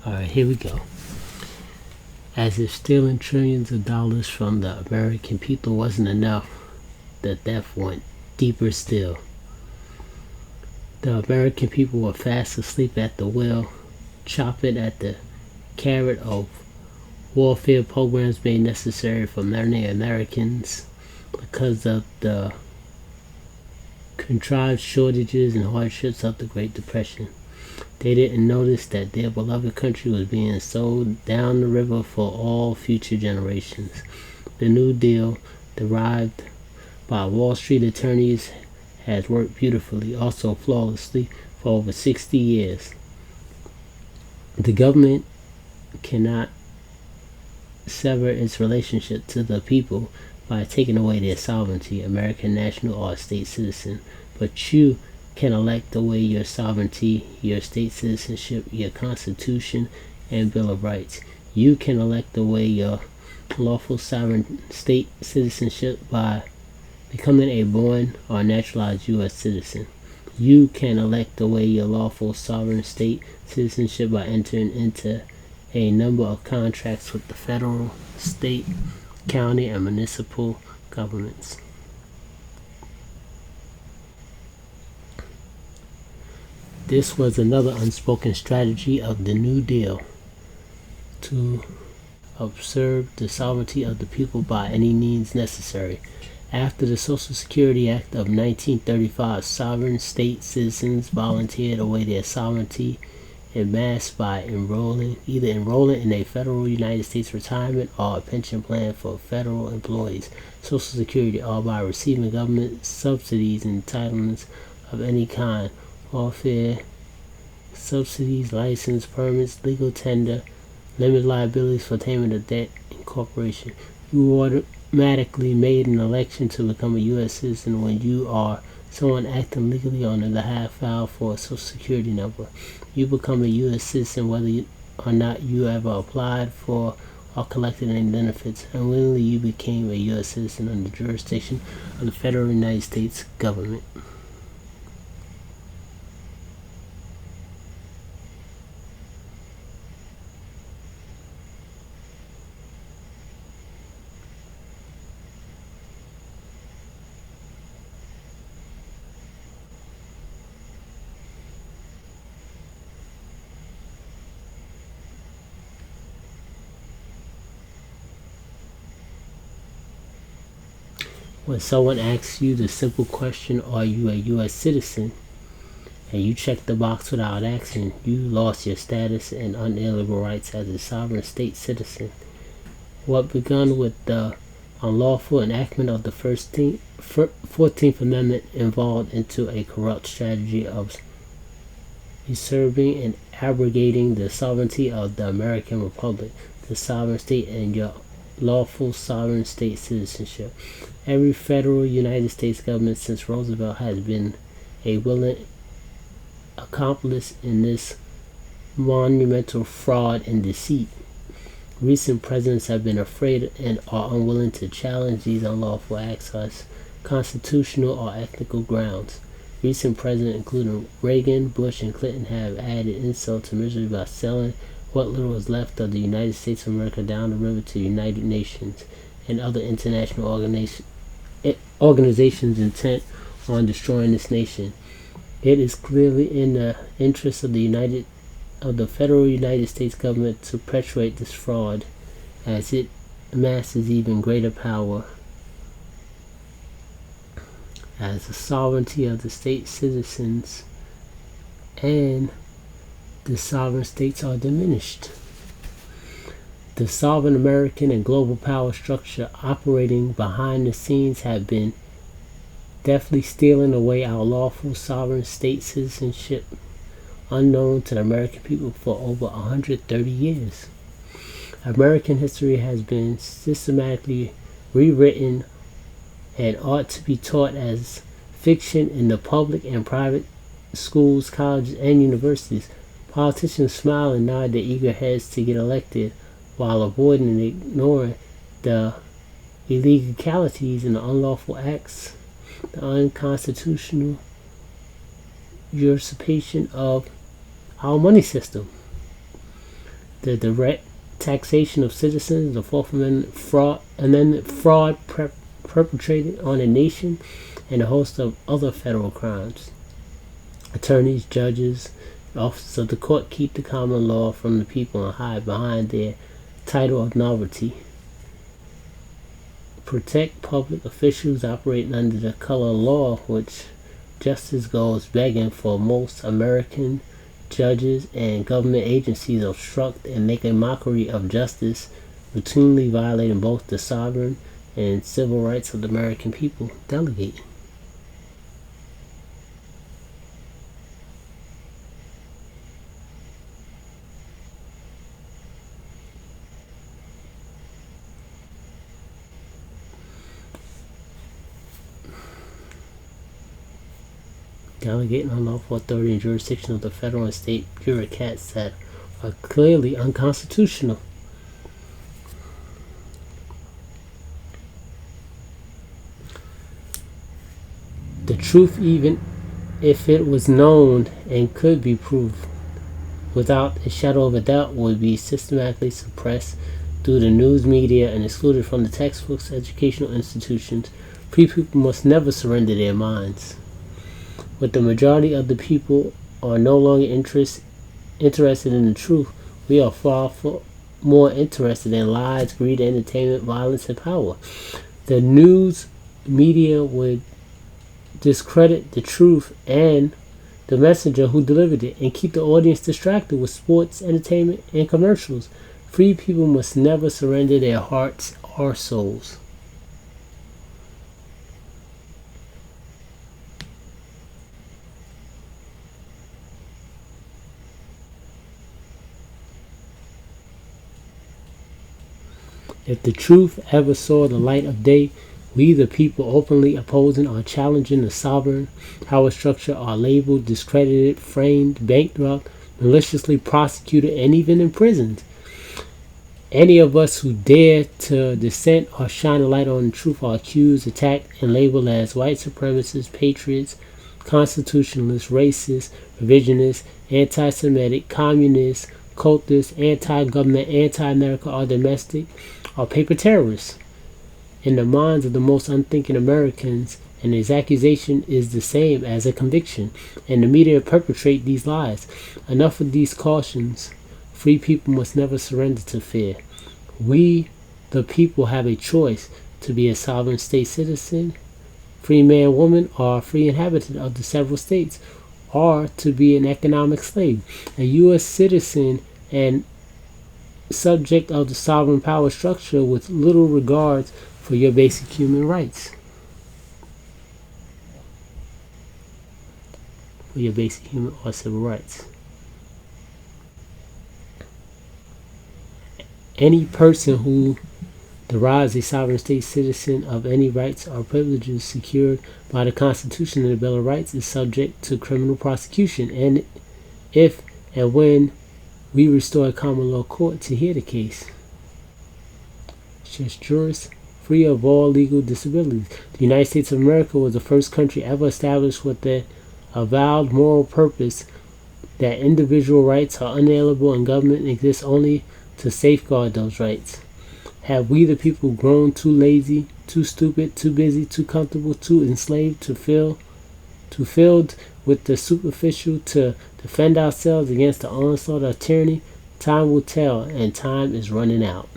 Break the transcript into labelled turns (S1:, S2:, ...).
S1: Alright, here we go. As if stealing trillions of dollars from the American people wasn't enough, the theft went deeper still. The American people were fast asleep at the wheel, chopping at the carrot of warfare programs made necessary for many Americans because of the contrived shortages and hardships of the Great Depression. They didn't notice that their beloved country was being sold down the river for all future generations. The New Deal, derived by Wall Street attorneys, has worked beautifully, also flawlessly, for over 60 years. The government cannot sever its relationship to the people by taking away their sovereignty, American national or state citizen, but you can elect away your sovereignty, your state citizenship, your constitution, and Bill of Rights. You can elect away your lawful sovereign state citizenship by becoming a born or naturalized U.S. citizen. You can elect away your lawful sovereign state citizenship by entering into a number of contracts with the federal, state, county, and municipal governments. This was another unspoken strategy of the New Deal to observe the sovereignty of the people by any means necessary. After the Social Security Act of 1935, sovereign state citizens volunteered away their sovereignty en masse by either enrolling in a federal United States retirement or a pension plan for federal employees, Social Security, or by receiving government subsidies and entitlements of any kind, welfare subsidies, license, permits, legal tender, limited liabilities for payment of debt, incorporation. You automatically made an election to become a U.S. citizen when you are someone acting legally on their behalf filed for a Social Security number. You become a U.S. citizen whether or not you ever applied for or collected any benefits. Unwillingly, you became a U.S. citizen under the jurisdiction of the federal United States government. When someone asks you the simple question, are you a U.S. citizen, and you check the box without asking, you lost your status and unalienable rights as a sovereign state citizen. What began with the unlawful enactment of the 14th Amendment evolved into a corrupt strategy of usurping and abrogating the sovereignty of the American Republic, the sovereign state, and your lawful sovereign state citizenship. Every federal United States government since Roosevelt has been a willing accomplice in this monumental fraud and deceit. Recent presidents have been afraid and are unwilling to challenge these unlawful acts on constitutional or ethical grounds. Recent presidents, including Reagan, Bush, and Clinton, have added insult to misery by selling what little is left of the United States of America down the river to the United Nations and other international organizations intent on destroying this nation. It is clearly in the interest of the federal United States government to perpetuate this fraud as it amasses even greater power as the sovereignty of the state citizens and the sovereign states are diminished. The sovereign American and global power structure operating behind the scenes have been deftly stealing away our lawful sovereign state citizenship, unknown to the American people for over 130 years. American history has been systematically rewritten and ought to be taught as fiction in the public and private schools, colleges, and universities. Politicians smile and nod their eager heads to get elected while avoiding and ignoring the illegalities and the unlawful acts, the unconstitutional usurpation of our money system. the direct taxation of citizens, the Fourth Amendment, fraud perpetrated on a nation, and a host of other federal crimes. Attorneys, judges, and officers of the court keep the common law from the people and hide behind their title of novelty. Protect public officials operating under the color of law, which justice goes begging for. Most American judges and government agencies obstruct and make a mockery of justice, routinely violating both the sovereign and civil rights of the American people. Delegate. Delegating unlawful authority and jurisdiction of the federal and state bureaucrats that are clearly unconstitutional. The truth, even if it was known and could be proved without a shadow of a doubt, would be systematically suppressed through the news media and excluded from the textbooks, educational institutions. Free people must never surrender their minds. But the majority of the people are no longer interested in the truth. We are far more interested in lies, greed, entertainment, violence, and power. The news media would discredit the truth and the messenger who delivered it and keep the audience distracted with sports, entertainment, and commercials. Free people must never surrender their hearts or souls. If the truth ever saw the light of day, we, the people openly opposing or challenging the sovereign power structure, are labeled, discredited, framed, bankrupt, maliciously prosecuted, and even imprisoned. Any of us who dare to dissent or shine a light on the truth are accused, attacked, and labeled as white supremacists, patriots, constitutionalists, racists, revisionists, anti-Semitic, communists, cultists, anti-government, anti-America, or domestic, or paper terrorists. In the minds of the most unthinking Americans, and his accusation is the same as a conviction, and the media perpetrate these lies. Enough of these cautions. Free people must never surrender to fear. We, the people, have a choice to be a sovereign state citizen, free man, woman, or free inhabitant of the several states, or to be an economic slave, a U.S. citizen and subject of the sovereign power structure with little regard for your basic human rights. For your basic human or civil rights. Any person who derives a sovereign state citizen of any rights or privileges secured by the Constitution and the Bill of Rights is subject to criminal prosecution, and if and when we restore a common law court to hear the case. Just jurists free of all legal disabilities. The United States of America was the first country ever established with the avowed moral purpose that individual rights are unalienable and government exists only to safeguard those rights. Have we the people grown too lazy, too stupid, too busy, too comfortable, too enslaved, too filled with the superficial to defend ourselves against the onslaught of tyranny? Time will tell, and time is running out.